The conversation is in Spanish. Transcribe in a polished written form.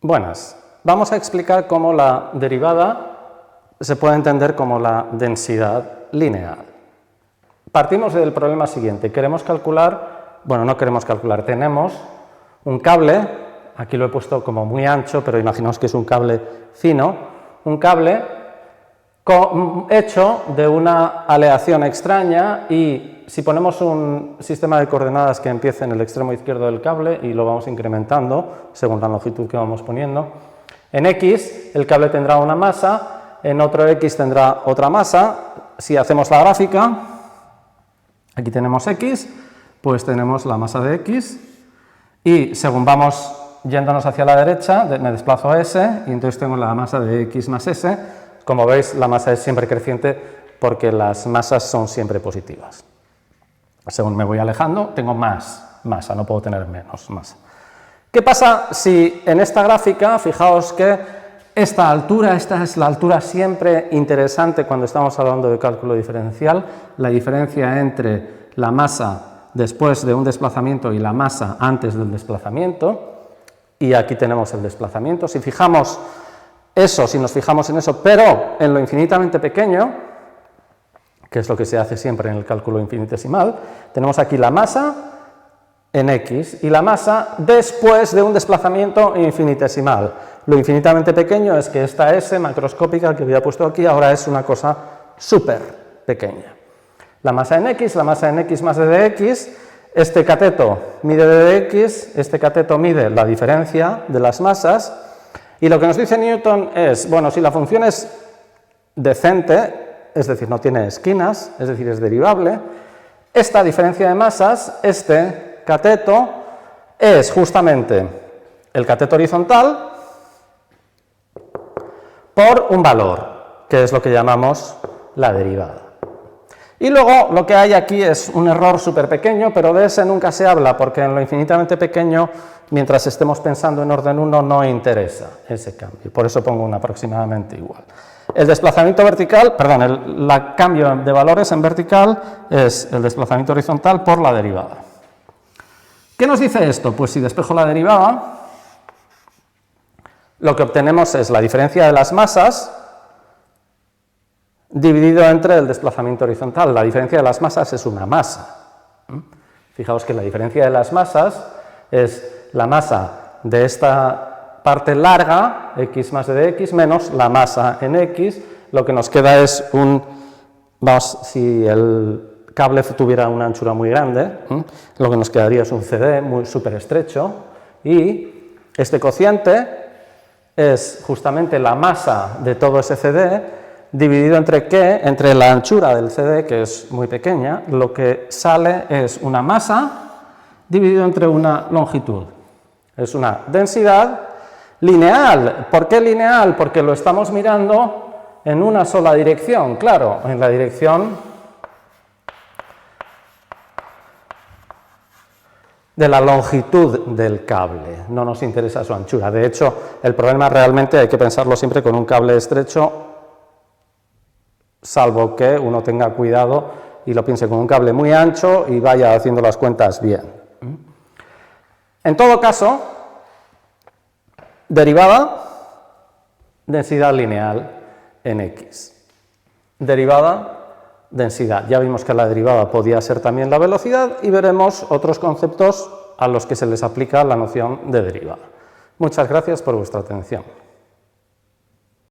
Buenas. Vamos a explicar cómo la derivada se puede entender como la densidad lineal. Partimos del problema siguiente. Queremos calcular, bueno, no queremos calcular, tenemos un cable, aquí lo he puesto como muy ancho, pero imaginaos que es un cable fino, un cable hecho de una aleación extraña y si ponemos un sistema de coordenadas que empiece en el extremo izquierdo del cable y lo vamos incrementando según la longitud que vamos poniendo, en X el cable tendrá una masa, en otro X tendrá otra masa. Si hacemos la gráfica, aquí tenemos X, pues tenemos la masa de X y según vamos yéndonos hacia la derecha me desplazo a S y entonces tengo la masa de X más S. Como veis, la masa es siempre creciente porque las masas son siempre positivas. Según me voy alejando, tengo más masa, no puedo tener menos masa. ¿Qué pasa si en esta gráfica, fijaos que esta es la altura siempre interesante cuando estamos hablando de cálculo diferencial, la diferencia entre la masa después de un desplazamiento y la masa antes del desplazamiento, y aquí tenemos el desplazamiento. Si fijamos eso, si nos fijamos en eso, pero en lo infinitamente pequeño, que es lo que se hace siempre en el cálculo infinitesimal, tenemos aquí la masa en X y la masa después de un desplazamiento infinitesimal. Lo infinitamente pequeño es que esta S macroscópica que había puesto aquí ahora es una cosa súper pequeña. La masa en X más d de X, este cateto mide d de X, este cateto mide la diferencia de las masas. Y lo que nos dice Newton es, bueno, si la función es decente, es decir, no tiene esquinas, es decir, es derivable, esta diferencia de masas, este cateto, es justamente el cateto horizontal por un valor, que es lo que llamamos la derivada. Y luego lo que hay aquí es un error súper pequeño, pero de ese nunca se habla, porque en lo infinitamente pequeño, mientras estemos pensando en orden 1, no interesa ese cambio. Por eso pongo un aproximadamente igual. El desplazamiento vertical, perdón, el cambio de valores en vertical es el desplazamiento horizontal por la derivada. ¿Qué nos dice esto? Pues si despejo la derivada, lo que obtenemos es la diferencia de las masas dividido entre el desplazamiento horizontal. La diferencia de las masas es una masa. Fijaos que la diferencia de las masas es la masa de esta parte larga, X más d de X, menos la masa en X. Lo que nos queda es si el cable tuviera una anchura muy grande, lo que nos quedaría es un CD muy súper estrecho, y este cociente es justamente la masa de todo ese CD, dividido entre ¿qué? Entre la anchura del CD, que es muy pequeña, lo que sale es una masa dividido entre una longitud. Es una densidad lineal. ¿Por qué lineal? Porque lo estamos mirando en una sola dirección, claro, en la dirección de la longitud del cable. No nos interesa su anchura. De hecho, el problema realmente hay que pensarlo siempre con un cable estrecho, salvo que uno tenga cuidado y lo piense con un cable muy ancho y vaya haciendo las cuentas bien. En todo caso, derivada, densidad lineal en X. Derivada, densidad. Ya vimos que la derivada podía ser también la velocidad y veremos otros conceptos a los que se les aplica la noción de derivada. Muchas gracias por vuestra atención.